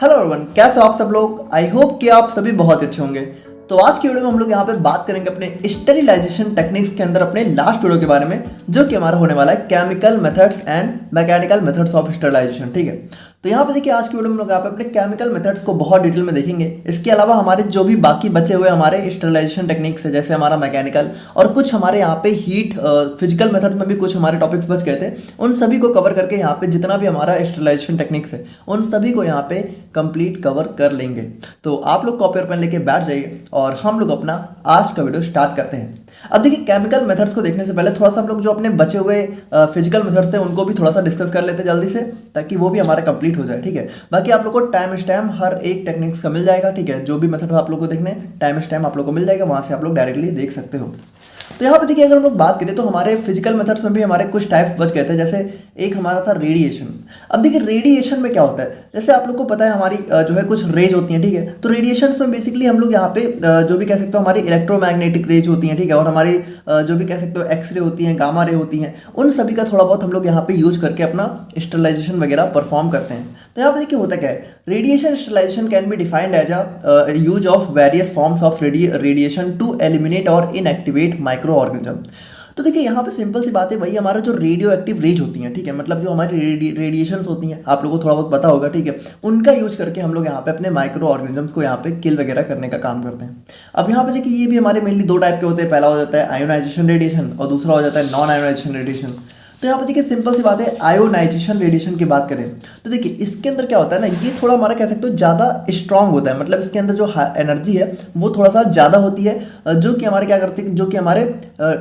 Hello everyone, कैसे हो आप सब लोग। आई होप कि आप सभी बहुत अच्छे होंगे। तो आज की वीडियो में हम लोग यहाँ पे बात करेंगे अपने स्टेरिलाइजेशन टेक्निक्स के अंदर अपने लास्ट वीडियो के बारे में, जो कि हमारा होने वाला है chemical methods and mechanical methods of sterilisation. ठीक है, तो यहाँ पे देखिए आज की वीडियो में हम लोग यहाँ पे अपने केमिकल मेथड्स को बहुत डिटेल में देखेंगे। इसके अलावा हमारे जो भी बाकी बचे हुए हमारे स्टेरिलाइजेशन टेक्निक्स है, जैसे हमारा मैकेनिकल और कुछ हमारे यहाँ पे हीट फिजिकल मेथड में भी कुछ हमारे टॉपिक्स बच गए थे, उन सभी को कवर करके यहाँ पे जितना भी हमारा स्टेरिलाइजेशन टेक्निक्स है उन सभी को यहाँ पे कंप्लीट कवर कर लेंगे। तो आप लोग कॉपी और पेन लेके बैठ जाइए और हम लोग अपना आज का वीडियो स्टार्ट करते हैं। अब देखिए केमिकल मेथड्स को देखने से पहले थोड़ा सा हम लोग जो अपने बचे हुए फिजिकल मेथड्स हैं उनको भी थोड़ा सा डिस्कस कर लेते हैं जल्दी से, ताकि वो भी हमारा कंप्लीट हो जाए। ठीक है, बाकी आप लोग को टाइम स्टैम हर एक टेक्निक्स का मिल जाएगा। ठीक है, जो भी मेथड आप लोग को देखने टाइम स्टैम आप लोग को मिल जाएगा, वहां से आप लोग डायरेक्टली देख सकते हो। तो यहाँ पे देखिए अगर हम लोग बात करें तो हमारे फिजिकल मेथड्स में भी हमारे कुछ टाइप्स बच गए थे। जैसे एक हमारा था रेडिएशन। अब देखिए रेडिएशन में क्या होता है, जैसे आप लोग को पता है हमारी जो है कुछ रेज होती हैं। ठीक है, तो रेडिएशंस में बेसिकली हम लोग यहाँ पे जो भी कह सकते हो हमारी इलेक्ट्रोमैग्नेटिक रेज होती हैं। ठीक है, और हमारी जो भी कह सकते हो एक्सरे होती हैं, गामा रे होती हैं, उन सभी का थोड़ा बहुत हम लोग यहाँ पे यूज करके अपना स्टेरिलाइजेशन वगैरह परफॉर्म करते हैं। तो यहाँ पे देखिए होता क्या है, radiation sterilisation can be defined as a use of various forms of radiation to eliminate और इनएक्टिवेट माइक्रो ऑर्गेनिज्म। तो देखिए यहाँ पे सिंपल सी बात है, वही हमारा जो रेडियो एक्टिव रेज होती हैं, ठीक है, मतलब जो हमारी रेडिएशंस होती हैं, आप लोगों को थोड़ा बहुत पता होगा। ठीक है, उनका यूज करके हम लोग यहाँ पे अपने माइक्रो ऑर्गेनिजम्स को यहाँ पे किल वगैरह करने का काम करते हैं। अब यहाँ पे देखिए ये भी हमारे मेनली दो टाइप के होते हैं। पहला हो जाता है आयोनाइजेशन रेडिएशन और दूसरा हो जाता है नॉन आयोनाइजेशन रेडिएशन। तो यहाँ पे देखिए सिंपल सी बात है, आयोनाइजेशन रेडिएशन की बात करें तो देखिए इसके अंदर क्या होता है ना, ये थोड़ा हमारा कह सकते हो ज़्यादा स्ट्रांग होता है। मतलब इसके अंदर जो एनर्जी है वो थोड़ा सा ज़्यादा होती है, जो कि हमारे क्या करते हैं, जो कि हमारे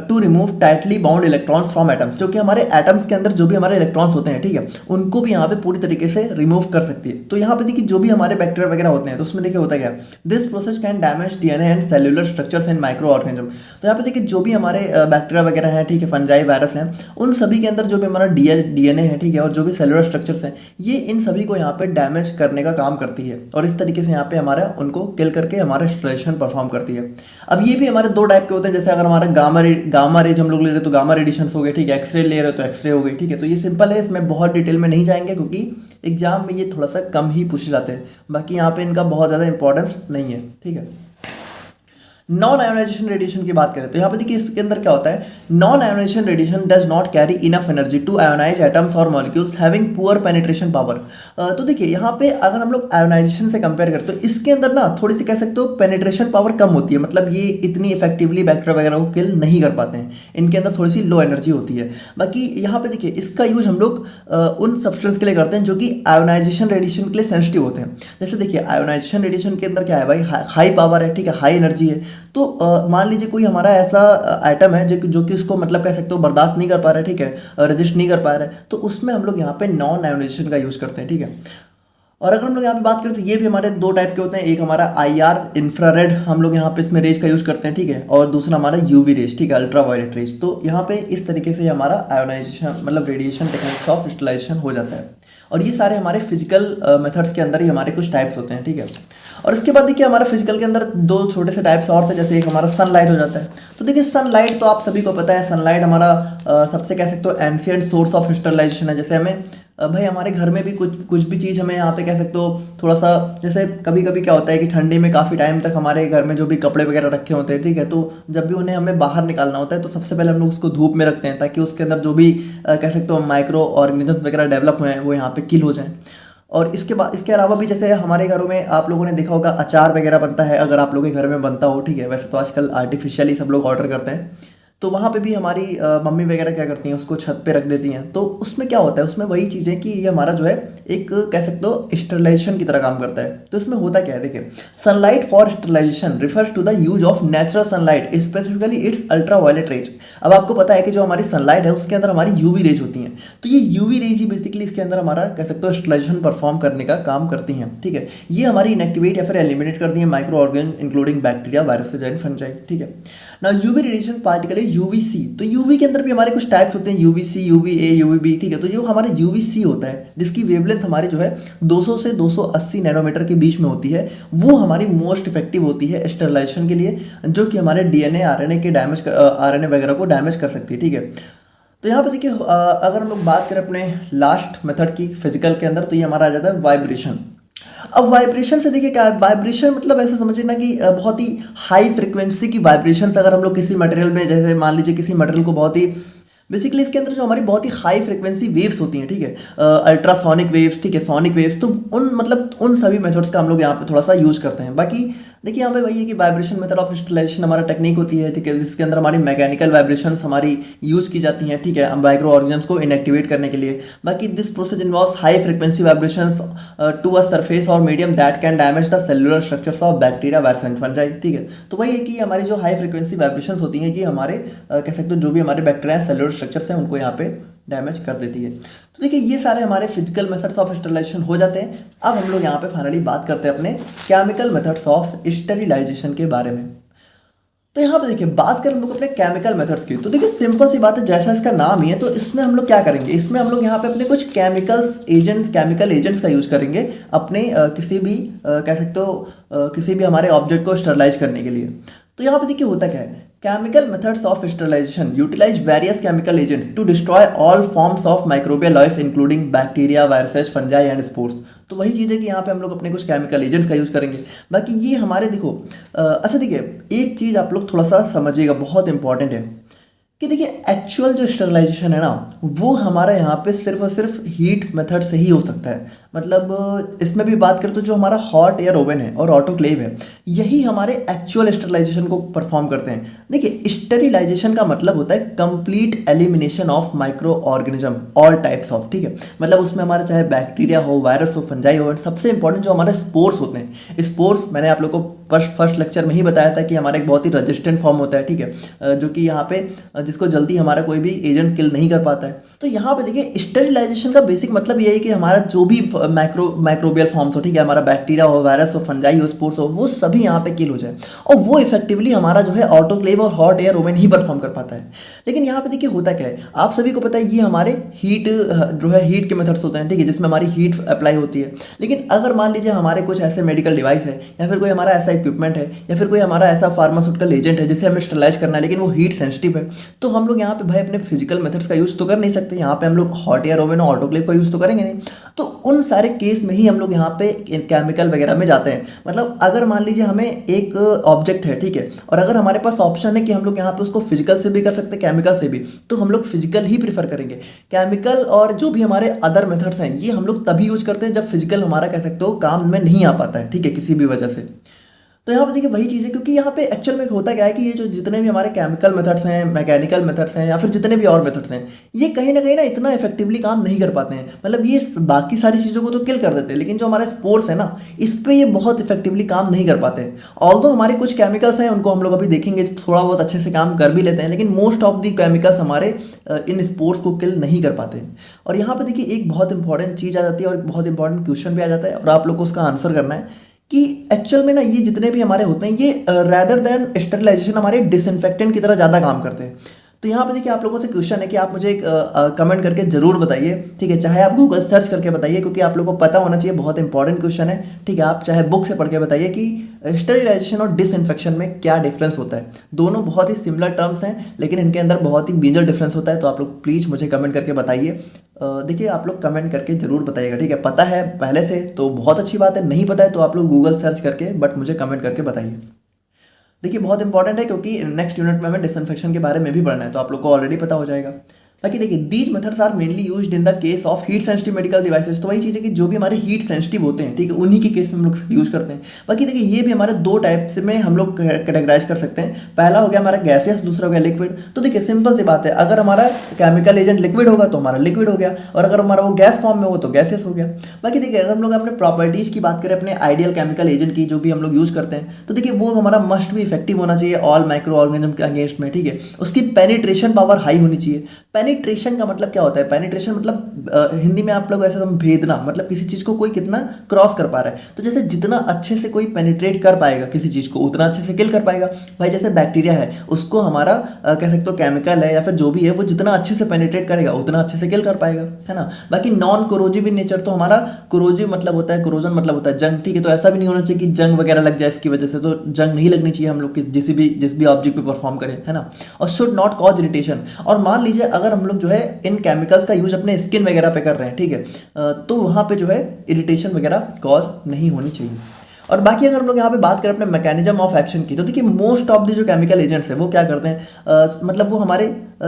to remove tightly bound electrons from atoms, जो कि हमारे एटम्स के अंदर जो भी हमारे इलेक्ट्रॉन्स होते हैं, ठीक है, उनको भी यहाँ पे पूरी तरीके से रिमूव कर सकती है। तो यहाँ पे देखिए जो भी हमारे बैक्टीरिया वगैरह होते हैं तो उसमें देखिए होता क्या है, this process can damage DNA and cellular structures and micro organism. तो यहाँ पे देखिए जो भी हमारे बैक्टीरिया वगैरह हैं, ठीक है, फंजाई वायरस हैं, उन सभी के अंदर जो भी हमारा डीएनए है, ठीक है, और जो भी सेलुलर स्ट्रक्चर्स हैं, ये इन सभी को यहाँ पे डैमेज करने का काम करती है और इस तरीके से यहाँ पे हमारा उनको किल करके हमारा स्टेरिलाइजेशन परफॉर्म करती है। अब ये भी हमारे दो टाइप के होते हैं। जैसे अगर हमारा गामा रेज हम लोग ले रहे तो गामा रेडिएशन हो गए, ठीक है, एक्सरे ले रहे तो एक्सरे हो गई। ठीक है, तो ये सिंपल है, इसमें बहुत डिटेल में नहीं जाएंगे क्योंकि एग्जाम में ये थोड़ा सा कम ही पूछे जाते हैं। बाकी यहाँ पे इनका बहुत ज़्यादा इंपॉर्टेंस नहीं है। ठीक है, नॉन आयोनाइजेशन रेडिएशन की बात करें तो यहाँ पे देखिए इसके अंदर क्या होता है, non ionization radiation does not carry enough energy to ionize atoms और molecules having poor penetration power. तो देखिए यहाँ पे अगर हम लोग आयोनाइजेशन से कंपेयर करें तो इसके अंदर ना थोड़ी सी कह सकते हो पेनिट्रेशन पावर कम होती है। मतलब ये इतनी इफेक्टिवली बैक्टीरिया वगैरह को किल नहीं कर पाते हैं, इनके अंदर थोड़ी सी लो एनर्जी होती है। बाकी यहाँ पे देखिए इसका यूज हम लोग उन सब्सटेंस के लिए करते हैं जो कि आयोनाइजेशन रेडिएशन के लिए सेंसिटिव होते हैं। जैसे देखिए आयोनाइजेशन रेडिएशन के अंदर क्या है भाई, हाई पावर है, ठीक है, हाई एनर्जी है। तो मान लीजिए कोई हमारा ऐसा आइटम है जो कि इसको मतलब कह सकते हो बर्दाश्त नहीं कर पा रहा है, ठीक है, रेजिस्ट नहीं कर पा रहा है, तो उसमें हम लोग यहाँ पे नॉन आयोनाइजेशन का यूज़ करते हैं। ठीक है, और अगर हम लोग यहाँ पे बात करें तो ये भी हमारे दो टाइप के होते हैं। एक हमारा IR इंफ्रारेड हम लोग यहाँ पे इसमें रेज का यूज़ करते हैं, ठीक है, और दूसरा हमारा UV रेज, ठीक है, अल्ट्रा वायलेट रेज। तो यहाँ पे इस तरीके से हमारा आयोनाइजेशन मतलब रेडिएशन टेक्निक्स ऑफ स्टेरिलाइजेशन हो जाता है। और ये सारे हमारे फिजिकल मेथड्स के अंदर ही हमारे कुछ टाइप्स होते हैं। ठीक है, और इसके बाद देखिए हमारा फिजिकल के अंदर दो छोटे से टाइप्स और थे। जैसे एक हमारा सनलाइट हो जाता है। तो देखिए सनलाइट तो आप सभी को पता है, सनलाइट हमारा सबसे कह सकते हो एंशिएंट सोर्स ऑफ स्टेरिलाइजेशन है। जैसे हमें भाई हमारे घर में भी कुछ भी चीज़ हमें यहाँ पे कह सकते हो थोड़ा सा, जैसे कभी कभी क्या होता है कि ठंडी में काफ़ी टाइम तक हमारे घर में जो भी कपड़े वगैरह रखे होते हैं, ठीक है, तो जब भी उन्हें हमें बाहर निकालना होता है तो सबसे पहले हम लोग उसको धूप में रखते हैं ताकि उसके अंदर जो भी कह सकते हो माइक्रो ऑर्गेनिज्म वगैरह डेवलप हुए हैं वो यहाँ पे किल हो जाएं। और इसके अलावा भी जैसे हमारे घरों में आप लोगों ने देखा होगा अचार वगैरह बनता है, अगर आप लोगों के घर में बनता हो, ठीक है, वैसे तो आजकल आर्टिफिशियली सब लोग ऑर्डर करते हैं, तो वहाँ पे भी हमारी मम्मी वगैरह क्या करती हैं, उसको छत पे रख देती हैं। तो उसमें क्या होता है, उसमें वही चीज़ें कि ये हमारा जो है एक कह सकते हो स्टेरिलाइजेशन की तरह काम करता है। तो इसमें होता क्या है, देखिए sunlight for sterilisation refers to the use of natural sunlight specifically its ultra violet rays. अब आपको पता है कि जो हमारी सनलाइट है उसके अंदर हमारी UV रेज होती हैं। तो ये UV रेज ही बेसिकली इसके अंदर हमारा कह सकते हो स्टेरिलाइजेशन परफॉर्म करने का काम करती हैं। ठीक है, ये हमारी इनएक्टिवेट या फिर एलिमिनेट करती हैं micro organism including bacteria, viruses and fungi. ठीक है, ना UV रेडिएशन पार्टिकली UVC। तो UV के अंदर भी हमारे कुछ टाइप्स होते हैं, UVC, UVA, UVB। ठीक है, तो जो हमारे UVC होता है जिसकी वेवलेंथ हमारी जो है 200 से 280 नैनोमीटर के बीच में होती है, वो हमारी मोस्ट इफेक्टिव होती है स्टेरिलाइजेशन के लिए, जो कि हमारे DNA RNA के RNA वगैरह को डैमेज कर सकती है। ठीक है, तो यहाँ पे देखिए अगर हम लोग बात करें अपने लास्ट मेथड की फिजिकल के अंदर, तो ये हमारा आ जाता है वाइब्रेशन। अब वाइब्रेशन से देखिए क्या है, वाइब्रेशन मतलब ऐसे समझिए ना कि बहुत ही हाई फ्रिक्वेंसी की वाइब्रेशंस अगर हम लोग किसी मटेरियल में, जैसे मान लीजिए किसी मटेरियल को बहुत ही, बेसिकली इसके अंदर जो हमारी बहुत ही हाई फ्रिक्वेंसी वेव्स होती हैं, ठीक है, अल्ट्रासोनिक वेव्स, ठीक है, सोनिक वेव्स, तो उन मतलब उन सभी मेथड्स का हम लोग यहाँ पे थोड़ा सा यूज करते हैं। बाकी देखिए यहाँ पे वही है कि वाइब्रेशन मेथड ऑफ स्टेरिलाइजेशन हमारा टेक्निक होती है, ठीक है, जिसके अंदर हमारी मैकेनिकल वाइब्रेशंस हमारी यूज की जाती हैं, ठीक है, माइक्रो ऑर्गेनिज्म्स को इनएक्टिवेट करने के लिए। बाकी this process involves high frequency vibrations to a surface और medium that can damage the cellular structures of bacteria, virus and fungi, ठीक है। तो वही है कि हमारी जो हाई फ्रिक्वेंसी वाइब्रेशंस होती हैं ये हमारे कह सकते हो जो भी हमारे बैक्टीरिया सेलुलर स्ट्रक्चर्स हैं उनको यहाँ पे डैमेज कर देती है। तो देखिए ये सारे हमारे फिजिकल मेथड्स ऑफ स्टेरिलाइजेशन हो जाते हैं। अब हम लोग यहाँ पे फाइनली बात करते हैं अपने केमिकल मेथड्स ऑफ स्टेरिलाइजेशन के बारे में। तो यहाँ पे देखिए बात करें हम लोग अपने केमिकल मेथड्स की, तो देखिए सिंपल सी बात है, जैसा इसका नाम ही है, तो इसमें हम लोग क्या करेंगे, इसमें हम लोग यहाँ पे अपने कुछ केमिकल एजेंट्स का यूज करेंगे अपने किसी भी कह सकते हो किसी भी हमारे ऑब्जेक्ट को स्टरलाइज करने के लिए। तो यहाँ पे देखिए होता क्या है, chemical methods of sterilisation utilise various chemical agents to destroy all forms of microbial life including bacteria, viruses, fungi and spores. तो वही चीज़ है कि यहाँ पे हम लोग अपने कुछ केमिकल एजेंट्स का यूज करेंगे। बाकी ये हमारे देखो अच्छा देखिए एक चीज़ आप लोग थोड़ा सा समझिएगा, बहुत इंपॉर्टेंट है कि देखिए एक्चुअल जो स्टरलाइजेशन है ना वो हमारा यहाँ पे सिर्फ और सिर्फ हीट मेथड से ही हो सकता है। मतलब इसमें भी बात करें तो जो हमारा हॉट एयर ओवन है और ऑटोक्लेव है यही हमारे एक्चुअल स्टरलाइजेशन को परफॉर्म करते हैं। देखिए स्टरलाइजेशन का मतलब होता है complete elimination of micro organism all types of, ठीक है, मतलब उसमें हमारा चाहे बैक्टीरिया हो, वायरस हो, फंजाई हो, सबसे इंपॉर्टेंट जो हमारे स्पोर्स होते हैं। स्पोर्स मैंने आप लोग को फर्स्ट लेक्चर में ही बताया था कि हमारा एक बहुत ही रेजिस्टेंट फॉर्म होता है, ठीक है, जो कि यहाँ पे जिसको जल्दी हमारा कोई भी एजेंट किल नहीं कर पाता है। तो यहाँ पे देखिए स्टरलाइजेशन का बेसिक मतलब ये है कि हमारा जो भी माइक्रोबियल फॉर्म्स हो, ठीक है, हमारा बैक्टीरिया हो, वायरस हो, फंजाई हो, स्पोर्स हो, वो सभी यहाँ पे किल हो जाए और वो इफेक्टिवली हमारा जो है ऑटोक्लेव और हॉट एयर ओवन ही परफॉर्म कर पाता है। लेकिन यहाँ पे देखिए होता क्या है, आप सभी को पता है ये हमारे हीट जो है हीट के मेथड्स होते हैं, ठीक है, जिसमें हमारी हीट अप्लाई होती है। लेकिन अगर मान लीजिए हमारे कुछ ऐसे मेडिकल डिवाइस है या फिर कोई हमारा ऐसा इक्विपमेंट है या फिर कोई हमारा ऐसा फार्मास्यूटिकल एजेंट है जिसे हमें स्टरलाइज करना है लेकिन वो हीट सेंसिटिव है, तो हम लोग यहाँ पे भाई अपने फिजिकल मेथड्स का यूज तो कर नहीं सकते। यहाँ पे हम लोग हॉट एयर ओवन और ऑटोक्लेव का यूज तो करेंगे नहीं। तो उन सारे केस में ही हम लोग यहाँ पे केमिकल वगैरह में जाते हैं। मतलब अगर मान लीजिए हमें एक ऑब्जेक्ट है, ठीक है, और अगर हमारे पास ऑप्शन है कि हम लोग यहाँ पे उसको फिजिकल से भी कर सकते हैं केमिकल से भी, तो हम लोग फिजिकल ही प्रीफर करेंगे। केमिकल और जो भी हमारे अदर मेथड्स हैं ये हम लोग तभी यूज करते हैं जब फिजिकल हमारा कह सकते हो काम में नहीं आ पाता है, ठीक है, किसी भी वजह से। तो यहाँ पे देखिए वही चीज़ है, क्योंकि यहाँ पे एक्चुअल में होता क्या है कि ये जो जितने भी हमारे केमिकल मेथड्स हैं, मैकेनिकल मेथड्स हैं या फिर जितने भी और मेथड्स हैं, ये कहीं ना इतना इफेक्टिवली काम नहीं कर पाते हैं। मतलब ये बाकी सारी चीज़ों को तो किल कर देते हैं लेकिन जो हमारे स्पोर्स है ना इस पर ये बहुत इफेक्टिवली काम नहीं कर पाते हैं। ऑल्दो हमारे कुछ केमिकल्स हैं उनको हम लोग अभी देखेंगे थोड़ा बहुत अच्छे से काम कर भी लेते हैं, लेकिन मोस्ट ऑफ दी केमिकल्स हमारे इन स्पोर्स को किल नहीं कर पाते हैं। और यहाँ पे देखिए एक बहुत इंपॉर्टेंट चीज़ आ जाती है और एक बहुत इंपॉर्टेंट क्वेश्चन भी आ जाता है और आप लोग को उसका आंसर करना है कि एक्चुअल में ना ये जितने भी हमारे होते हैं ये रैदर देन स्टरलाइजेशन हमारे डिसइंफेक्टेंट की तरह ज़्यादा काम करते हैं। तो यहाँ पे देखिए आप लोगों से क्वेश्चन है कि आप मुझे एक कमेंट करके जरूर बताइए, ठीक है, चाहे आप गूगल सर्च करके बताइए क्योंकि आप लोगों को पता होना चाहिए, बहुत इंपॉर्टेंट क्वेश्चन है, ठीक है, आप चाहे बुक से पढ़ के बताइए कि स्टरलाइजेशन और डिसइंफेक्शन में क्या डिफरेंस होता है। दोनों बहुत ही सिमिलर टर्म्स हैं लेकिन इनके अंदर बहुत ही मेजर डिफरेंस होता है। तो आप लोग प्लीज़ मुझे कमेंट करके बताइए। देखिए आप लोग कमेंट करके ज़रूर बताइएगा, ठीक है, पता है पहले से तो बहुत अच्छी बात है, नहीं पता है तो आप लोग गूगल सर्च करके बट मुझे कमेंट करके बताइए। देखिए बहुत इंपॉर्टेंट है क्योंकि नेक्स्ट यूनिट में हमें डिसइंफेक्शन के बारे में भी पढ़ना है, तो आप लोग को ऑलरेडी पता हो जाएगा। बाकी देखिए these methods are mainly used in the case of heat sensitive medical devices. तो वही चीज़ है कि जो भी हमारे हीट सेंसिटिव होते हैं, ठीक है, उन्हीं के केस में हम लोग यूज करते हैं। बाकी देखिए ये भी हमारे दो टाइप्स में हम लोग कैटेगराइज कर सकते हैं। पहला हो गया हमारा गैसियस, दूसरा हो गया लिक्विड। तो देखिए सिंपल सी बात है, अगर हमारा केमिकल एजेंट लिक्विड होगा तो हमारा लिक्विड हो गया और अगर हमारा वो गैस फॉर्म में हो तो गैसियस हो गया। बाकी देखिए अगर हम लोग अपने प्रॉपर्टीज़ की बात करें अपने आइडियल केमिकल एजेंट की जो भी हम लोग यूज़ करते हैं, तो देखिए वो हमारा मस्ट भी इफेक्टिव होना चाहिए ऑल माइक्रो ऑर्गेनिज्म के अगेंस्ट में, ठीक है, उसकी पेनिट्रेशन पावर हाई होनी चाहिए। पेनिट्रेशन का मतलब क्या होता है, पेनिट्रेशन मतलब हिंदी में आप लोग ऐसे भेदना, मतलब किसी चीज़ को कोई कितना क्रॉस कर पा रहा है। तो जैसे जितना अच्छे से कोई पेनिट्रेट कर पाएगा किसी चीज़ को उतना अच्छे से किल कर पाएगा। भाई जैसे बैक्टीरिया है उसको हमारा कह सकते हो केमिकल है या फिर जो भी है वो जितना अच्छे से पेनिट्रेट करेगा उतना अच्छे से किल कर पाएगा, है ना। बाकी नॉन कोरोजिव इन नेचर, तो हमारा कोरोजिव मतलब होता है, कोरोजन मतलब होता है जंग, ठीक है, तो ऐसा भी नहीं होना चाहिए कि जंग वगैरह लग जाए इसकी वजह से, तो जंग नहीं लगनी चाहिए हम लोग जिस भी ऑब्जेक्ट पे परफॉर्म करें, है ना। और शुड नॉट कॉज इरिटेशन। और मान लीजिए अगर हम लोग जो है इन केमिकल्स का यूज अपने स्किन वगैरह पे कर रहे हैं, ठीक है, तो वहाँ पे जो है इरिटेशन वगैरह कॉज नहीं होनी चाहिए। और बाकी अगर हम लोग यहाँ पे बात करें अपने मैकेनिज्म ऑफ एक्शन की, तो देखिए मोस्ट ऑफ द जो केमिकल एजेंट्स हैं वो क्या करते हैं, मतलब वो हमारे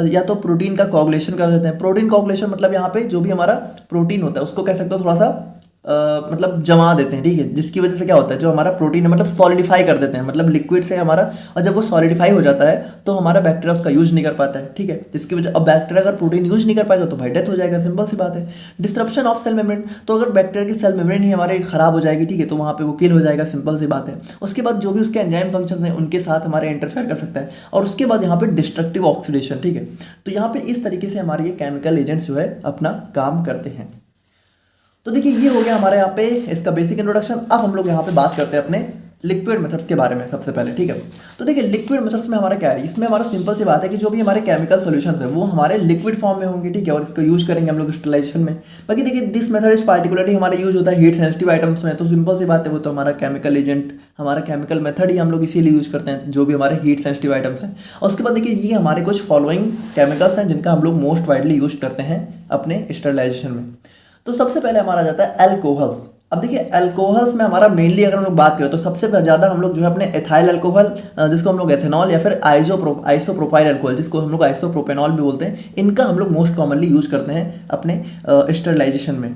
या तो प्रोटीन का कोगुलेशन कर देते हैं। प्रोटीन कोगुलेशन मतलब यहाँ पे जो भी हमारा प्रोटीन होता है उसको कह सकते हो थोड़ा सा मतलब जमा देते हैं, ठीक है, जिसकी वजह से क्या होता है, जो हमारा प्रोटीन है मतलब सॉलिडिफाई कर देते हैं, मतलब लिक्विड से हमारा, और जब वो सॉलिडिफाई हो जाता है तो हमारा बैक्टीरिया उसका यूज नहीं कर पाता है, ठीक है, जिसकी वजह, अब बैक्टीरिया अगर प्रोटीन यूज नहीं कर पाएगा तो भाई डेथ हो जाएगा, सिंपल सी बात है। डिस्ट्रप्शन ऑफ सेल मेम्ब्रेन, तो अगर बैक्टीरिया की सेल मेम्ब्रेन ही हमारे खराब हो जाएगी, ठीक है, तो वहाँ पे वो किल हो जाएगा, सिंपल सी बात है। उसके बाद जो भी उसके एंजाइम फंक्शन हैं उनके साथ हमारे इंटरफेयर कर सकता है, और उसके बाद यहाँ पे डिस्ट्रक्टिव ऑक्सीडेशन, ठीक है, तो यहाँ पे इस तरीके से हमारे ये केमिकल एजेंट्स जो है अपना काम करते हैं। तो देखिए ये हो गया हमारे यहाँ पे इसका बेसिक इंट्रोडक्शन। अब हम लोग यहाँ पे बात करते हैं अपने लिक्विड मेथड्स के बारे में सबसे पहले, ठीक है। तो देखिए लिक्विड मेथड्स में हमारा क्या है, इसमें हमारा सिंपल सी बात है कि जो भी हमारे केमिकल सॉल्यूशंस है वो हमारे लिक्विड फॉर्म में होंगे, ठीक है, और इसको यूज करेंगे हम लोग स्टरलाइजेशन में। बाकी देखिए दिस मेथड इज पार्टिकुलरली हमारा यूज होता है हीट सेंसिटिव आइटम्स में, तो सिंपल सी बात है वो तो हमारा केमिकल एजेंट, हमारा केमिकल मेथड ही हम लोग इसीलिए यूज करते हैं जो भी हमारे हीट सेंसिटिव आइटम्स हैं। और उसके बाद देखिए ये हमारे कुछ फॉलोइंग केमिकल्स हैं जिनका हम लोग मोस्ट वाइडली यूज करते हैं अपने स्टरलाइजेशन में। तो सबसे पहले हमारा जाता है अल्कोहल्स। अब देखिए अल्कोहल्स में हमारा मेनली अगर हम लोग बात करें तो सबसे ज़्यादा हम लोग जो है अपने एथाइल अल्कोहल, जिसको हम लोग एथेनॉल, या फिर आइसोप्रोपाइल अल्कोहल जिसको हम लोग आइसोप्रोपेनॉल भी बोलते हैं, इनका हम लोग मोस्ट कॉमनली यूज करते हैं अपने स्टरलाइजेशन में।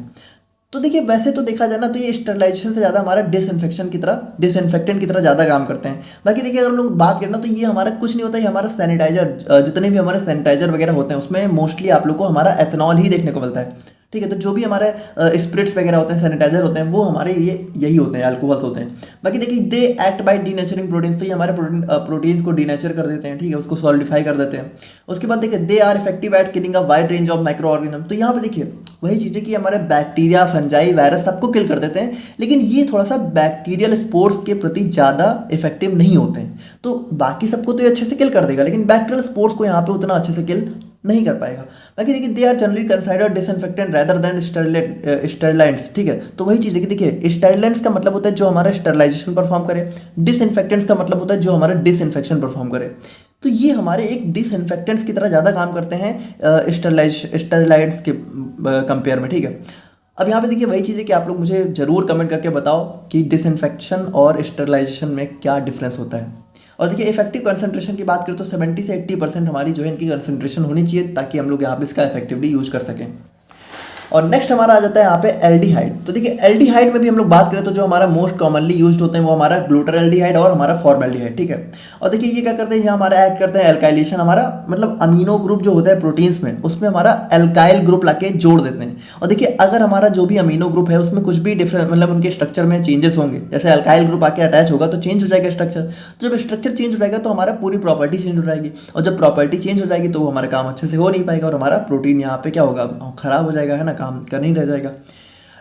तो देखिए वैसे तो देखा जाए ना तो ये स्टरलाइजेशन से ज़्यादा हमारा डिसइंफेक्टेंट की तरह ज़्यादा काम करते हैं। बाकी देखिए अगर हम लोग बात करें ना तो ये हमारा कुछ नहीं होता, ये हमारा सैनिटाइजर, जितने भी हमारे सैनिटाइजर वगैरह होते हैं उसमें मोस्टली आप लोग को हमारा एथेनॉल ही देखने को मिलता है, ठीक है। तो जो भी हमारे स्प्रिट्स वगैरह होते हैं, सैनिटाइजर होते हैं, वो हमारे ये यही होते हैं, अल्कोहल्स होते हैं। बाकी देखिए they act by denaturing proteins, तो ये हमारे प्रोटीन्स को डीनेचर कर देते हैं, ठीक है, उसको सॉलिडिफाई कर देते हैं। उसके बाद देखिए they are effective at killing a wide range of micro organism, तो यहाँ पे देखिए वही चीज़ है कि हमारे बैक्टीरिया, फंजाई, वायरस सबको किल कर देते हैं, लेकिन ये थोड़ा सा बैक्टीरियल स्पोर्स के प्रति ज़्यादा इफेक्टिव नहीं होते हैं। तो बाकी सबको तो ये अच्छे से किल कर देगा, लेकिन बैक्टीरियल स्पोर्स को यहाँ पे उतना अच्छे से किल नहीं कर पाएगा। बाकी देखिए they are generally considered disinfectant rather than sterilants, ठीक है। तो वही चीज़ है कि देखिए स्टरलाइट्स का मतलब होता है जो हमारा स्टरलाइजेशन परफॉर्म करे, डिसइंफेक्टेंट्स का मतलब होता है जो हमारा डिसइंफेक्शन परफॉर्म करे। तो ये हमारे एक डिसइंफेक्टेंट्स की तरह ज़्यादा काम करते हैं स्टरलाइट्स के कंपेयर में, ठीक है। अब यहाँ पे देखिए वही चीज़ है कि आप लोग मुझे ज़रूर कमेंट करके बताओ कि डिसइंफेक्शन और स्टरलाइजेशन में क्या डिफरेंस होता है। और देखिए इफेक्टिव कंसंट्रेशन की बात करें तो 70 से 80% हमारी जो है इनकी कंसंट्रेशन होनी चाहिए ताकि हम लोग यहाँ पे इसका इफेक्टिवली यूज कर सकें। और नेक्स्ट हमारा आ जाता है यहाँ पे एल्डिहाइड। तो देखिए एल्डिहाइड में भी हम लोग बात करें तो जो हमारा मोस्ट कॉमनली यूज्ड होते हैं वो हमारा ग्लूटाराल्डिहाइड और हमारा फॉर्मल्डिहाइड, ठीक है। और देखिए ये क्या करते हैं, यहाँ हमारा एक्ट करते हैं एल्काइलेशन, हमारा मतलब अमीनो ग्रुप जो होता है प्रोटीन्स में उसमें हमारा एल्काइल ग्रुप लाके जोड़ देते हैं। और देखिए अगर हमारा जो भी अमीनो ग्रुप है उसमें कुछ भी डिफरेंट मतलब उनके स्ट्रक्चर में चेंजेस होंगे, जैसे एल्काइल ग्रुप आके अटैच होगा तो चेंज हो जाएगा स्ट्रक्चर। जब स्ट्रक्चर चेंज हो जाएगा तो हमारा पूरी प्रॉपर्टी चेंज हो जाएगी, और जब प्रॉपर्टी चेंज हो जाएगी तो वो हमारा काम अच्छे से हो नहीं पाएगा और हमारा प्रोटीन यहाँ पे क्या होगा, खराब हो जाएगा, है ना, काम कर नहीं रह जाएगा।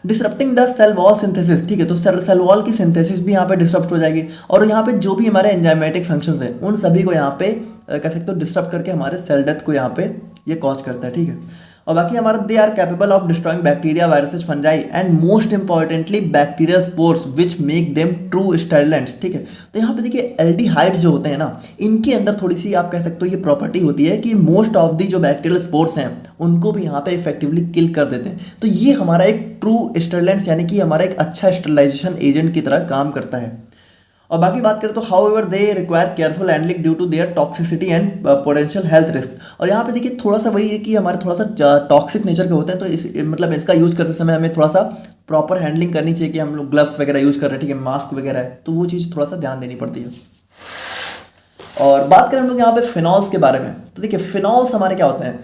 Disrupting the cell wall synthesis, ठीक है, तो सेल वॉल की सिंथेसिस भी यहाँ पे डिसरप्ट हो जाएगी, और यहाँ पे जो भी हमारे एंजाइमेटिक फंक्शंस हैं उन सभी को यहाँ पे कह सकते हो डिसरप्ट करके हमारे सेल डेथ को यहाँ पे ये कॉज करता है, ठीक है। और बाकी हमारा they are capable of destroying bacteria, viruses, fungi and most importantly bacterial spores which make them true sterilants, ठीक है। तो यहाँ पे देखिए एल्डिहाइड्स जो होते हैं ना, इनके अंदर थोड़ी सी आप कह सकते हो ये प्रॉपर्टी होती है कि मोस्ट ऑफ दी जो बैक्टीरियल स्पोर्स हैं उनको भी यहाँ पे इफेक्टिवली किल कर देते हैं। तो ये हमारा एक ट्रू स्टरलेंट्स यानी कि हमारा एक अच्छा स्टरलाइजेशन एजेंट की तरह काम करता है। और बाकी बात करें तो however they require careful handling due to their toxicity and potential health risk. और यहाँ पे देखिए थोड़ा सा वही है कि हमारे थोड़ा सा टॉक्सिक नेचर के होते हैं, तो इस मतलब इसका यूज़ करते समय हमें थोड़ा सा प्रॉपर हैंडलिंग करनी चाहिए कि हम लोग ग्लव्स वगैरह यूज़ कर रहे हैं, ठीक है, मास्क वगैरह है, तो वो चीज़ थोड़ा सा ध्यान देनी पड़ती है। और बात करें हम लोग यहाँ पे फिनॉल्स के बारे में, तो देखिए फिनॉल्स हमारे क्या होते हैं,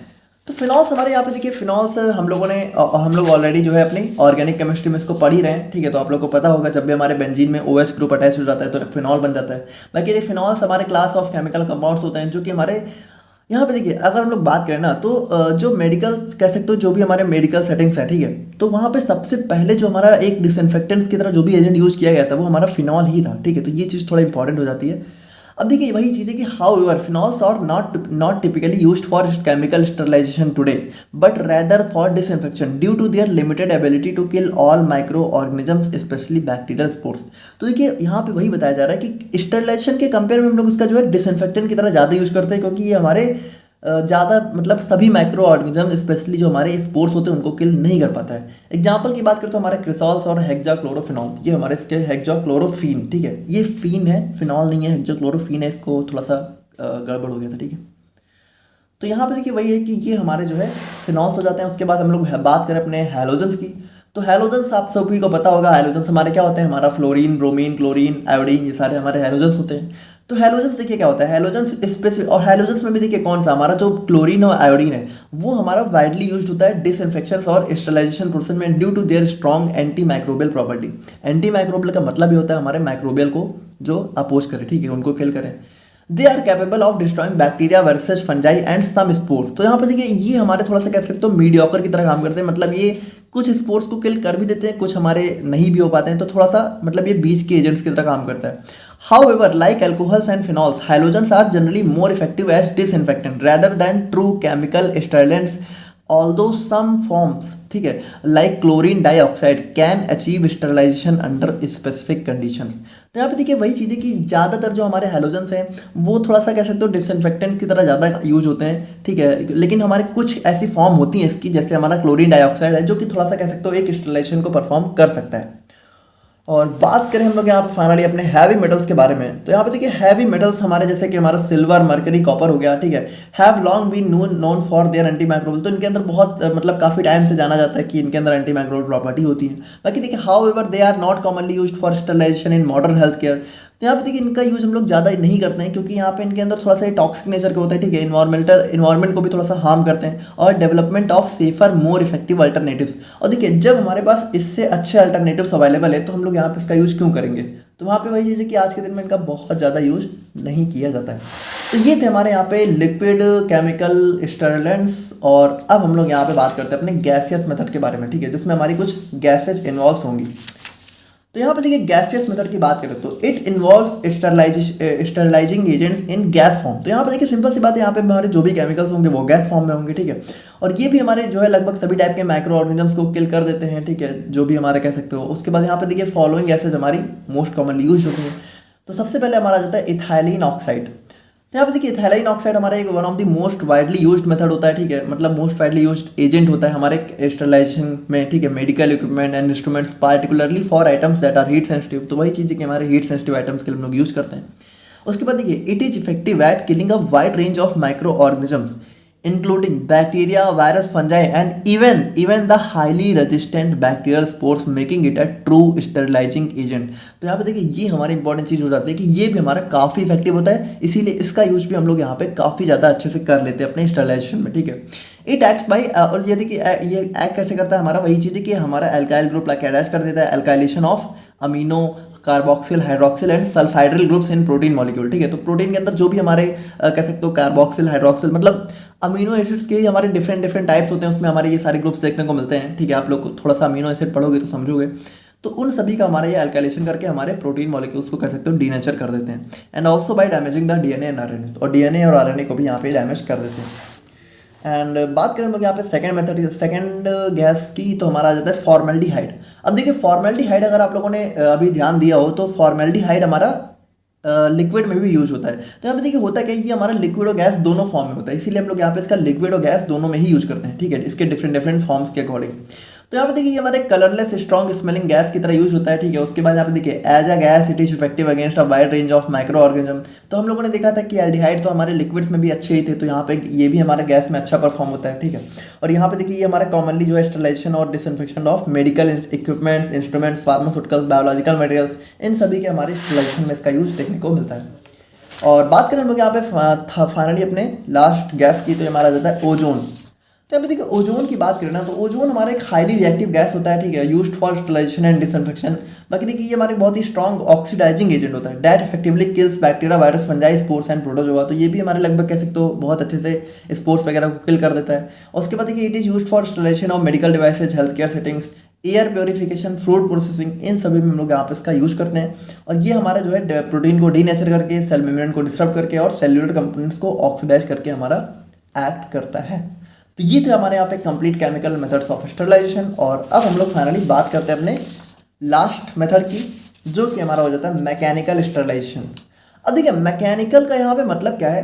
तो फिनॉल्स हमारे यहाँ पे देखिए फिनॉल्स हम लोग ऑलरेडी जो है अपनी ऑर्गेनिक केमिस्ट्री में इसको पढ़ ही रहे हैं, ठीक है। तो आप लोग को पता होगा जब भी हमारे बेंजीन में OH ग्रुप अटैच हो जाता है तो फिनॉल बन जाता है। बाकी ये फिनॉल्स हमारे क्लास ऑफ केमिकल कंपाउंड्स होते हैं जो कि हमारे यहाँ पे देखिए अगर हम लोग बात करें ना तो जो मेडिकल कह सकते हो जो भी हमारे मेडिकल सेटिंग्स है, ठीक है, तो वहाँ पे सबसे पहले जो हमारा एक डिसइंफेक्टेंट्स की तरह जो भी एजेंट यूज़ किया गया था वो हमारा फिनॉल ही था, ठीक है। तो ये चीज़ थोड़ा इंपॉर्टेंट हो जाती है। अब देखिए वही चीज़ है कि however phenols are not typically used for chemical sterilisation today but rather for disinfection due to their limited ability to kill all micro organisms specially bacterial spores. तो देखिए यहाँ पे वही बताया जा रहा है कि स्टरलाइजेशन के कंपेयर में हम लोग इसका जो है डिसइंफेक्टेंट की तरह ज़्यादा यूज़ करते हैं, क्योंकि ये हमारे ज़्यादा मतलब सभी माइक्रो ऑर्गेनिज्म स्पेशली जो हमारे स्पोर्स होते हैं उनको किल नहीं कर पाता है। एग्जाम्पल की बात करें तो हमारे क्रिसॉल्स और हेक्साक्लोरोफिनॉल, ये हमारे इसके हेक्साक्लोरोफीन, ठीक है, ये फीन है, फिनॉल नहीं है, हेक्साक्लोरोफीन है, इसको थोड़ा सा गड़बड़ हो गया था, ठीक है। तो यहाँ पे देखिए वही है कि ये हमारे जो है फिनॉल्स हो जाते हैं। उसके बाद हम लोग बात करें अपने हैलोजन्स की, तो हैलोजन्स आप सभी को पता होगा, हैलोजन्स हमारे क्या होते हैं, हमारा फ्लोरीन, ब्रोमीन, क्लोरीन, आयोडीन, ये सारे हमारे हैलोजन्स होते हैं। तो हैलोजन्स देखिए क्या होता है, हैलोजन्स स्पेसिफिक, और हैलोजन्स में भी देखिए कौन सा हमारा जो क्लोरीन और आयोडीन है वो हमारा वाइडली यूज्ड होता है डिसइंफेक्शन और स्टरलाइजेशन प्रोसेस में due to their strong anti microbial property. Anti microbial का मतलब ही होता है हमारे माइक्रोबियल को जो अपोज करे, ठीक है, उनको किल करें। They are capable of destroying bacteria versus fungi and some spores. तो यहाँ पे देखिए ये हमारे थोड़ा सा कह सकते हो मीडियोकर की तरह काम करते हैं, मतलब ये कुछ स्पोर्स को किल कर भी देते हैं, कुछ हमारे नहीं भी हो पाते हैं, तो थोड़ा सा मतलब ये बीच के एजेंट्स की तरह काम करता है। However like alcohols and phenols, halogens are generally more effective as disinfectant rather than true chemical sterilants, although some forms, ठीक है, like chlorine dioxide can achieve sterilization under specific conditions. तो यहाँ पे देखिए वही चीज़ है कि ज़्यादातर जो हमारे हैलोजन्स हैं वो थोड़ा सा कह सकते हो डिसइंफेक्टेंट की तरह ज़्यादा यूज होते हैं, ठीक है, लेकिन हमारे कुछ ऐसी फॉर्म होती हैं इसकी, जैसे हमारा क्लोरीन डाइऑक्साइड है जो कि थोड़ा सा कह सकते हो एक स्टरलाइजेशन को परफॉर्म कर सकता है। और बात करें हम लोग यहाँ पे फाइनली अपने हैवी मेटल्स के बारे में, तो यहाँ पे देखिए हैवी मेटल्स हमारे जैसे कि हमारा सिल्वर, मरकरी, कॉपर हो गया, ठीक है, have long been known for their anti microbial. तो इनके अंदर बहुत मतलब काफ़ी टाइम से जाना जाता है कि इनके अंदर एंटी माइक्रोबियल प्रॉपर्टी होती है। बाकी देखिए however they are not commonly used for sterilisation in modern health care. तो यहाँ पे देखिए इनका यूज़ हम लोग ज़्यादा नहीं करते हैं क्योंकि यहाँ पे इनके अंदर थोड़ा सा टॉक्सिक नेचर का होता है, ठीक है, इन्वायरमेंट को भी थोड़ा सा हार्म करते हैं, और development of safer more effective alternatives. और देखिए जब हमारे पास इससे अच्छे अल्टरनेटिव्स अवेलेबल है तो हम लोग यहाँ पे इसका यूज़ क्यों करेंगे। तो वहाँ पे वही चीज़ है कि आज के दिन में इनका बहुत ज़्यादा यूज नहीं किया जाता है। तो ये थे हमारे यहाँ पे लिक्विड केमिकल स्टरलेंट्स। और अब हम लोग यहाँ पे बात करते हैं अपने गैसियस मेथड के बारे में, ठीक है, जिसमें हमारी कुछ गैसेज इन्वॉल्व होंगी। तो यहाँ पे देखिए गैसियस मेथड की बात करें तो it involves sterilising agents in gas form. तो यहाँ पे देखिए सिंपल सी बात है, यहाँ पे हमारे जो भी केमिकल्स होंगे वो गैस फॉर्म में होंगे, ठीक है, और ये भी हमारे जो है लगभग सभी टाइप के माइक्रो ऑर्गेनिजम्स को किल कर देते हैं, ठीक है, जो भी हमारे कह सकते हो। उसके बाद यहाँ पे देखिए फॉलोइंग गैसेज हमारी मोस्ट कॉमनली यूज होती हैं। तो सबसे पहले हमारा जाता है इथाइलिन ऑक्साइड। तो यहाँ पे देखिए इथाइलिन ऑक्साइड हमारा एक one of the most widely used method होता है, ठीक है, मतलब मोस्ट वाइडली यूज्ड एजेंट होता है हमारे स्टरलाइजेशन में, ठीक है, medical equipment and instruments particularly for items that are heat sensitive. तो वही चीज़ है कि हमारे हीट सेंसिटिव आइटम्स के लिए हम लोग यूज़ करते हैं। उसके बाद देखिए it is effective at killing a wide range of micro organisms including bacteria, virus, fungi and even the highly resistant bacterial spores, making it a true sterilizing agent। तो यहाँ पे देखिए ये हमारी इंपॉर्टेंट चीज़ हो जाती है कि ये भी हमारा काफ़ी इफेक्टिव होता है, इसीलिए इसका यूज भी हम लोग यहाँ पे काफ़ी ज़्यादा अच्छे से कर लेते हैं अपने स्टरलाइजेशन में, ठीक है। इट एक्ट्स बाई, और ये देखिए ये एक्ट कैसे करता है, हमारा वही चीज़ है कि हमारा एल्काइल ग्रुप लाके अटैच कर देता है, alkylation of amino, carboxyl, hydroxyl and sulfhydryl groups in protein molecule, ठीक है। तो प्रोटीन के अंदर जो भी हमारे कह सकते हो कार्बोक्सिल, हाइड्रोक्सिल, मतलब अमीनो एसिड्स के हमारे डिफरेंट टाइप्स होते हैं, उसमें हमारे ये सारे ग्रुप्स देखने को मिलते हैं, ठीक है। आप लोग को थोड़ा सा अमीनो एसिड पढ़ोगे तो समझोगे। तो उन सभी का हमारा ये अल्काइलेशन करके हमारे प्रोटीन मॉलिक्यूल्स को कह सकते हो डीनेचर कर देते हैं, and also by damaging the DNA and RNA. और डीएनए और आरएनए को भी यहाँ पे डैमेज कर देते हैं। एंड बात करें हम लोग यहाँ पे सेकंड गैस की, तो हमारा आ जाता है फॉर्मेल्डिहाइड। अब देखिए फॉर्मेल्डिहाइड अगर आप लोगों ने अभी ध्यान दिया हो तो फॉर्मेल्डिहाइड हमारा लिक्विड में भी यूज होता है। तो यहाँ पे देखिए होता क्या है, ये हमारा लिक्विड और गैस दोनों फॉर्म में होता है, इसीलिए हम लोग यहाँ पे इसका लिक्विड और गैस दोनों में ही यूज करते हैं, ठीक है, इसके डिफरेंट फॉर्म्स के अकॉर्डिंग। तो यहाँ पे देखिए हमारे कलरलेस स्ट्रॉन्ग स्मेलिंग गैस की तरह यूज होता है, ठीक है। उसके बाद यहाँ पे देखिए as a gas it is effective against a wide range of micro organism. तो हम लोगों ने देखा था कि एल्डिहाइड तो हमारे लिक्विड्स में भी अच्छे ही थे, तो यहाँ पे ये भी हमारे गैस में अच्छा परफॉर्म होता है, ठीक है। और यहाँ पे देखिए ये हमारा कॉमनली जो है स्टरलाइजेशन और disinfection of medical equipments, instruments, pharmaceuticals, biological materials, इन सभी के हमारे स्टरलाइजेशन में इसका यूज देखने को मिलता है। और बात करें हम लोग यहाँ पे फाइनली अपने लास्ट गैस की, तो हमारा जाता है ओजोन। तो अब देखिए ओजोन की बात करें ना, तो ओजोन हमारा एक हाईली रिएक्टिव गैस होता है, ठीक है, used for sterilisation and disinfection. बाकी देखिए ये हमारे बहुत ही स्ट्रॉन्ग ऑक्सीडाइजिंग एजेंट होता है, that effectively kills bacteria, virus, fungi, spores and protozoa. तो ये भी हमारे लगभग कह सकते हो बहुत अच्छे से स्पोर्स वगैरह को किल कर देता है। और उसके बाद देखिए it is used for sterilization of medical devices, health care settings, air purification, food processing, इन सभी में हम लोग यहाँ पे इसका यूज करते हैं। और ये हमारा जो है प्रोटीन को डीनेचर करके, सेल मेम्ब्रेन को डिस्टर्ब करके और सेल्यूलर कंपोनेंट्स को ऑक्सीडाइज करके हमारा एक्ट करता है। तो ये थे हमारे यहाँ पे complete chemical methods of sterilisation. और अब हम लोग फाइनली बात करते हैं अपने लास्ट मेथड की, जो कि हमारा हो जाता है मैकेनिकल स्टरलाइजेशन। अब देखिए मैकेनिकल का यहाँ पे मतलब क्या है,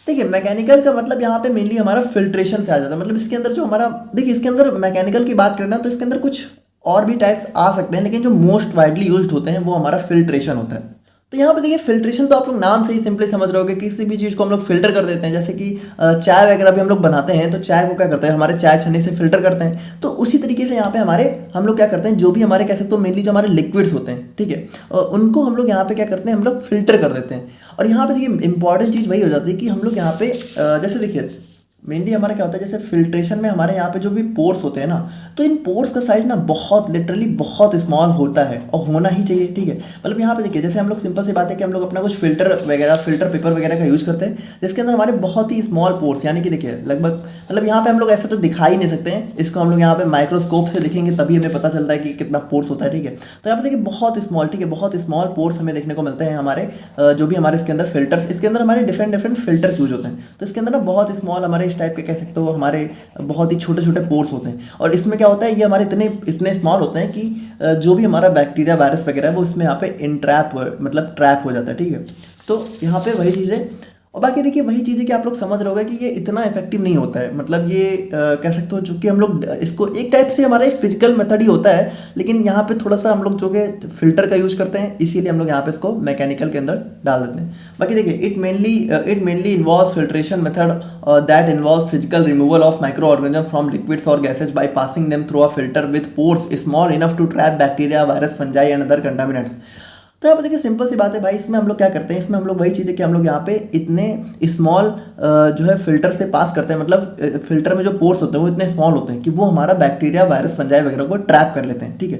देखिए मैकेनिकल का मतलब यहाँ पे मेनली हमारा फिल्ट्रेशन से आ जाता है। मतलब इसके अंदर जो हमारा, देखिए इसके अंदर मैकेनिकल की बात करना तो इसके अंदर कुछ और भी टाइप्स आ सकते हैं, लेकिन जो मोस्ट वाइडली यूज्ड होते हैं वो हमारा फिल्ट्रेशन होता है। तो यहाँ पे देखिए फिल्ट्रेशन तो आप लोग नाम से ही सिंपली समझ रहे होगे, किसी भी चीज़ को हम लोग फिल्टर कर देते हैं। जैसे कि चाय वगैरह भी हम लोग बनाते हैं तो चाय को क्या करते हैं, हमारे चाय छन्नी से फिल्टर करते हैं। तो उसी तरीके से यहाँ पे हमारे हम लोग क्या करते हैं, जो भी हमारे कह सकते हो मेनली जो हमारे लिक्विड्स होते हैं, ठीक है, उनको हम लोग यहाँ पे क्या करते हैं, हम लोग फिल्टर कर देते हैं। और यहाँ पे देखिए इंपॉर्टेंट चीज़ वही हो जाती है कि हम लोग यहाँ पे जैसे देखिए मेनली हमारा क्या होता है, जैसे फिल्ट्रेशन में हमारे यहाँ पे जो भी पोर्स होते हैं ना, तो इन पोर्स का साइज ना बहुत लिटरली बहुत स्मॉल होता है और होना ही चाहिए, ठीक है। मतलब यहाँ पे देखिए जैसे हम लोग सिंपल सी बात है कि हम लोग अपना कुछ फिल्टर वगैरह फिल्टर पेपर वगैरह का यूज़ करते हैं, जिसके अंदर हमारे बहुत ही स्मॉल पोर्स, यानी कि देखिए लगभग मतलब यहाँ पे हम लोग ऐसा तो दिखा ही नहीं सकते हैं, इसको हम लोग यहाँ पे माइक्रोस्कोप से देखेंगे तभी हमें पता चलता है कि कितना पोर्स होता है, ठीक है। तो यहाँ पे देखिए बहुत स्मॉल, ठीक है, बहुत स्मॉल पोर्स हमें देखने को मिलते हैं हमारे जो भी हमारे इसके अंदर फिल्टर्स, इसके अंदर हमारे डिफरेंट डिफरेंट फिल्टर्स यूज होते हैं। तो इसके अंदर ना बहुत स्मॉल हमारे इस टाइप के कह सकते हो हमारे बहुत ही छोटे छोटे पोर्स होते हैं। और इसमें क्या होता है, ये हमारे इतने इतने स्मॉल होते हैं कि जो भी हमारा बैक्टीरिया वायरस वगैरह है वो इसमें यहाँ पे इंट्रैप मतलब ट्रैप हो जाता है, ठीक है। तो यहाँ पे वही चीज़ है। और बाकी देखिए वही चीज़ है कि आप लोग समझ रहे होगे कि ये इतना इफेक्टिव नहीं होता है। मतलब ये कह सकते हो चूँकि हम लोग इसको एक टाइप से हमारा एक फिजिकल मेथड ही होता है, लेकिन यहाँ पे थोड़ा सा हम लोग जो कि फिल्टर का यूज़ करते हैं, इसीलिए हम लोग यहाँ पे इसको मैकेनिकल के अंदर डाल देते हैं। बाकी देखिए it mainly involves filtration method that involves physical removal of micro organism from liquids और gases by passing them through a filter with pores small enough to trap bacteria virus fungi and other contaminants. तो यहाँ पे देखिए simple सी बात है भाई, इसमें हम लोग क्या करते हैं, इसमें हम लोग वही चीज़ है कि हम लोग यहाँ पे इतने स्मॉल जो है फिल्टर से पास करते हैं। मतलब फिल्टर में जो पोर्स होते हैं वो इतने स्मॉल होते हैं कि वो हमारा बैक्टीरिया वायरस फंजाई वगैरह को ट्रैप कर लेते हैं, ठीक है।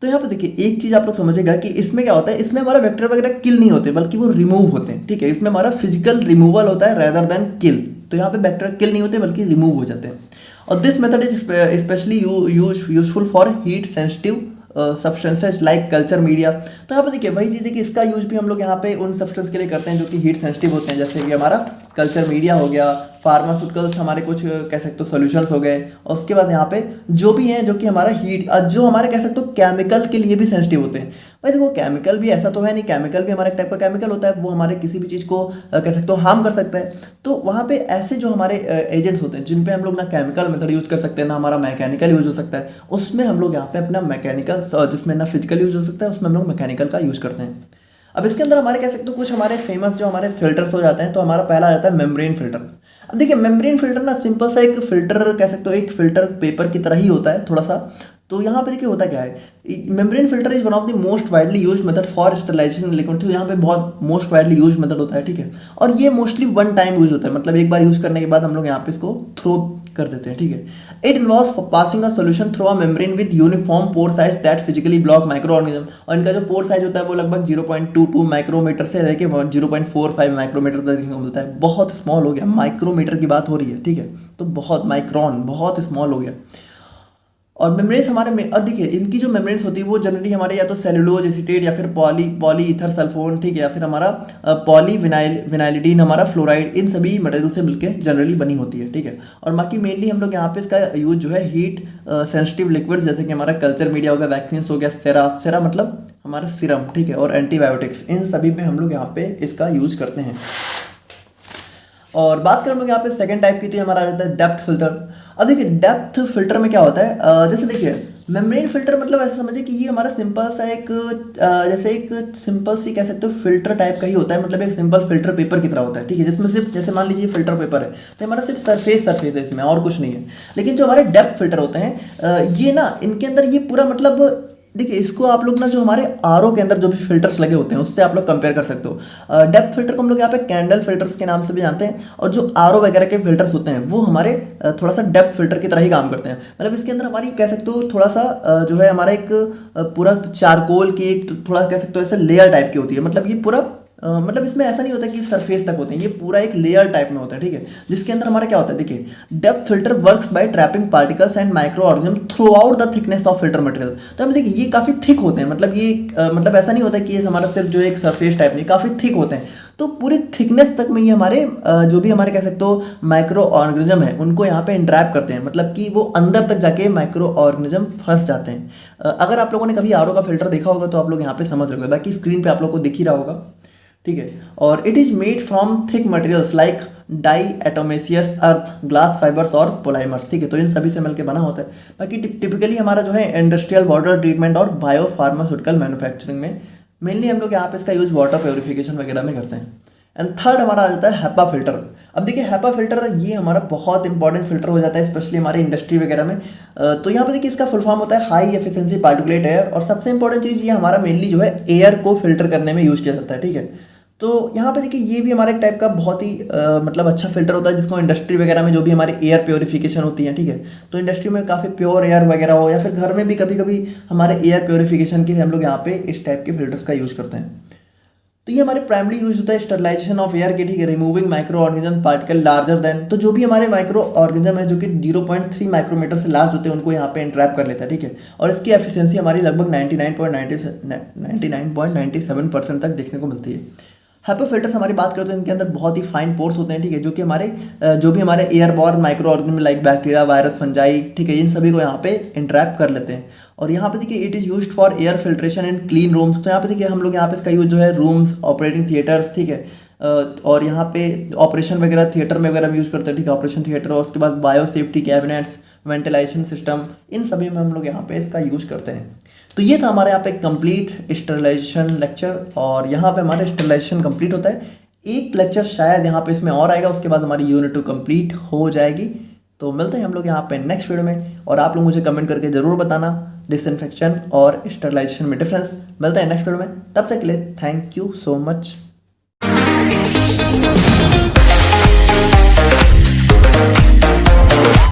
तो यहाँ पे देखिए एक चीज़ आप लोग समझिएगा कि इसमें क्या होता है, इसमें हमारा बैक्टीरिया वगैरह किल नहीं होते बल्कि वो रिमूव होते हैं, ठीक है। इसमें हमारा फिजिकल रिमूवल होता है रेदर देन किल। तो यहाँ पे बैक्टीरिया किल नहीं होते बल्कि रिमूव हो जाते हैं। और this method is specially useful for heat sensitive substances like culture media. तो यहाँ पे देखिए वही चीज़ है कि इसका यूज भी हम लोग यहाँ पे उन सब्सटेंस के लिए करते हैं जो कि हीट सेंसिटिव होते हैं, जैसे कि हमारा कल्चर मीडिया हो गया, फार्मास्यूटिकल्स हमारे कुछ कह सकते हो सॉल्यूशंस हो गए, और उसके बाद यहाँ पे जो भी हैं जो कि हमारा हीट जो हमारे कह सकते हो केमिकल के लिए भी सेंसिटिव होते हैं। भाई देखो केमिकल भी ऐसा तो है नहीं, केमिकल भी हमारे एक टाइप का केमिकल होता है, वो हमारे किसी भी चीज़ को कह सकते हो हार्म कर सकता है। तो वहाँ पे ऐसे जो हमारे एजेंट्स होते हैं जिन पे हम लोग ना केमिकल मेथड यूज़ कर सकते हैं ना हमारा मैकेनिकल यूज़ हो सकता है, उसमें हम लोग यहाँ पे अपना मैकेनिकल, जिसमें ना फिजिकल यूज़ हो सकता है उसमें हम लोग मैकेनिकल का यूज़ करते हैं। अब इसके अंदर हमारे कह सकते हो कुछ हमारे फेमस जो हमारे फिल्टर्स हो जाते हैं। तो हमारा पहला आ जाता है मेम्ब्रेन फिल्टर। अब देखिए मेम्ब्रेन फिल्टर ना सिंपल सा एक फिल्टर कह सकते हो, एक फिल्टर पेपर की तरह ही होता है थोड़ा सा। तो यहाँ पे देखिए होता क्या है, membrane filter is one of the most widely used method for sterilisation liquid. तो यहाँ पे बहुत मोस्ट वाइडली यूज्ड मेथड होता है, ठीक है। और ये मोस्टली वन टाइम यूज होता है, मतलब एक बार यूज करने के बाद हम लोग यहाँ पे इसको थ्रो कर देते हैं, ठीक है। It involves passing a solution through a membrane with uniform pore size that physically block micro organism. और इनका जो पोर साइज होता है वो लगभग 0.22 माइक्रोमीटर से लेकर 0.45 माइक्रोमीटर तक देखने को मिलता है। बहुत स्मॉल हो गया, माइक्रोमीटर की बात हो रही है, ठीक है। तो बहुत माइक्रोन, बहुत स्मॉल हो गया। और मेम्ब्रेन्स हमारे में, और देखिए इनकी जो मेम्ब्रेन्स होती है वो जनरली हमारे या तो सेलुलोज एसीटेट या फिर पॉली ईथर सल्फोन, ठीक है, या फिर हमारा पॉली विनाइलिडीन हमारा फ्लोराइड, इन सभी मटेरियल से मिलकर जनरली बनी होती है, ठीक है। और बाकी मेनली हम लोग यहाँ पे इसका यूज जो है हीट सेंसिटिव लिक्विड्स जैसे कि हमारा कल्चर मीडिया हो गया, वैक्सीन हो गया, सेरा मतलब हमारा सीरम, ठीक है, और एंटीबायोटिक्स, इन सभी में हम लोग यहाँ पे इसका यूज करते हैं। और बात करें हम लोग यहाँ पे सेकंड टाइप की, तो हमारा आ जाता है डेप्थ फिल्टर। अब देखिए डेप्थ फिल्टर में क्या होता है, जैसे देखिए मेम्ब्रेन फिल्टर मतलब ऐसा समझिए कि ये हमारा सिंपल सा एक जैसे एक सिंपल सी कह सकते हो फिल्टर टाइप का ही होता है। मतलब एक सिंपल फिल्टर पेपर की तरह होता है, ठीक है, जिसमें सिर्फ जैसे मान लीजिए फिल्टर पेपर है तो हमारा सिर्फ सरफेस है इसमें, और कुछ नहीं है। लेकिन जो हमारे डेप्थ फिल्टर होते हैं ये ना इनके अंदर ये पूरा मतलब देखिए इसको आप लोग ना जो हमारे आरओ के अंदर जो भी फिल्टर्स लगे होते हैं उससे आप लोग कंपेयर कर सकते हो। डेप्थ फिल्टर को हम लोग यहाँ पे कैंडल फिल्टर्स के नाम से भी जानते हैं, और जो आरओ वगैरह के फिल्टर्स होते हैं वो हमारे थोड़ा सा डेप्थ फिल्टर की तरह ही काम करते हैं। मतलब इसके अंदर हमारी कह सकते हो थोड़ा सा जो है हमारा एक पूरा चारकोल की एक थोड़ा कह सकते हो ऐसे लेयर टाइप की होती है। मतलब ये पूरा मतलब इसमें ऐसा नहीं होता कि सरफेस तक होते हैं, ये पूरा एक लेयर टाइप में होता है, ठीक है, जिसके अंदर हमारा क्या होता है। देखिए depth filter works by trapping particles and micro organism through out the thickness of filter material. तो हम देखिए ये काफ़ी थिक होते हैं, मतलब ये मतलब ऐसा नहीं होता कि ये हमारा सिर्फ जो एक सरफेस टाइप नहीं, काफ़ी थिक होते हैं। तो पूरी थिकनेस तक में ये हमारे जो भी हमारे कह सकते हो माइक्रो ऑर्गेनिज्म है उनको यहाँ पे इंट्रैप करते हैं, मतलब कि वो अंदर तक जाके माइक्रो ऑर्गेनिज्म फंस जाते हैं। अगर आप लोगों ने कभी आरओ का फिल्टर देखा होगा तो आप लोग यहाँ पे समझ रहे होंगे, बाकी स्क्रीन पे आप लोग को दिख ही रहा होगा, ठीक है। और it is made from thick materials like diatomaceous earth glass fibres और पोलाइमर्स, ठीक है। तो इन सभी से मिलकर बना होता है। बाकी टिपिकली हमारा जो है इंडस्ट्रियल वाटर ट्रीटमेंट और बायो फार्मास्यूटिकल मैन्युफैक्चरिंग में मेनली हम लोग यहाँ पे इसका यूज़ वाटर प्योरिफिकेशन वगैरह में करते हैं। एंड थर्ड हमारा आ जाता है हैपा फिल्टर। अब देखिए हैपा फिल्टर ये हमारा बहुत इंपॉर्टेंट फिल्टर हो जाता है स्पेशली हमारे इंडस्ट्री वगैरह में। तो यहाँ पे देखिए इसका फुल फॉर्म होता है हाई एफिशिएंसी पार्टिकुलेट एयर। और सबसे इंपॉर्टेंट चीज़ ये हमारा मेनली जो है एयर को फिल्टर करने में यूज़ किया जाता है, ठीक है। तो यहाँ पे देखिए ये भी हमारा एक टाइप का बहुत ही मतलब अच्छा फिल्टर होता है जिसको इंडस्ट्री वगैरह में जो भी हमारी एयर प्योरिफिकेशन होती है, ठीक है। तो इंडस्ट्री में काफ़ी प्योर एयर वगैरह हो या फिर घर में भी कभी कभी हमारे एयर प्योरिफिकेशन के लिए हम लोग यहाँ पे इस टाइप के फिल्टर्स का यूज़ करते हैं। तो ये हमारे प्राइमरी यूज होता है स्टरलाइजेशन ऑफ एयर के, ठीक है, removing micro organism particle larger than. तो जो भी हमारे माइक्रो ऑर्गेनिज्म है जो कि 0.3 माइक्रोमीटर से लार्ज होते हैं उनको यहाँ पे इंट्रैप कर लेता है, ठीक है। और इसकी एफिशिएंसी हमारी लगभग 99.97% तक देखने को मिलती है। हैपा फिल्टर्स हमारी बात करते हैं इनके अंदर बहुत ही फाइन पोर्स होते हैं, ठीक है, जो कि हमारे जो भी हमारे airborne micro organism like bacteria virus fungi, ठीक है, इन सभी को यहाँ पे इंट्रैप कर लेते हैं। और यहाँ पे देखिए it is used for air filtration in clean rooms. तो यहाँ पे देखिए हम लोग यहाँ पे इसका यूज जो है रूम्स, ऑपरेटिंग थिएटर्स, ठीक है, और यहाँ पे ऑपरेशन वगैरह थिएटर में वगैरह यूज़ करते हैं, ठीक है, ऑपरेशन थिएटर। और उसके बाद bio safety cabinets, ventilation system, इन सभी में हम लोग यहाँ पे इसका यूज करते हैं। तो ये था हमारे यहाँ पे कंप्लीट स्टरलाइजेशन लेक्चर। और यहाँ पे हमारे स्टरलाइजेशन कंप्लीट होता है। एक लेक्चर शायद यहाँ पे इसमें और आएगा, उसके बाद हमारी यूनिट 2 कंप्लीट हो जाएगी। तो मिलते हैं हम लोग यहाँ पे नेक्स्ट वीडियो में। और आप लोग मुझे कमेंट करके ज़रूर बताना डिसइंफेक्शन और स्टरलाइजेशन में डिफरेंस। मिलते हैं नेक्स्ट वीडियो में, तब तक के लिए थैंक यू सो मच।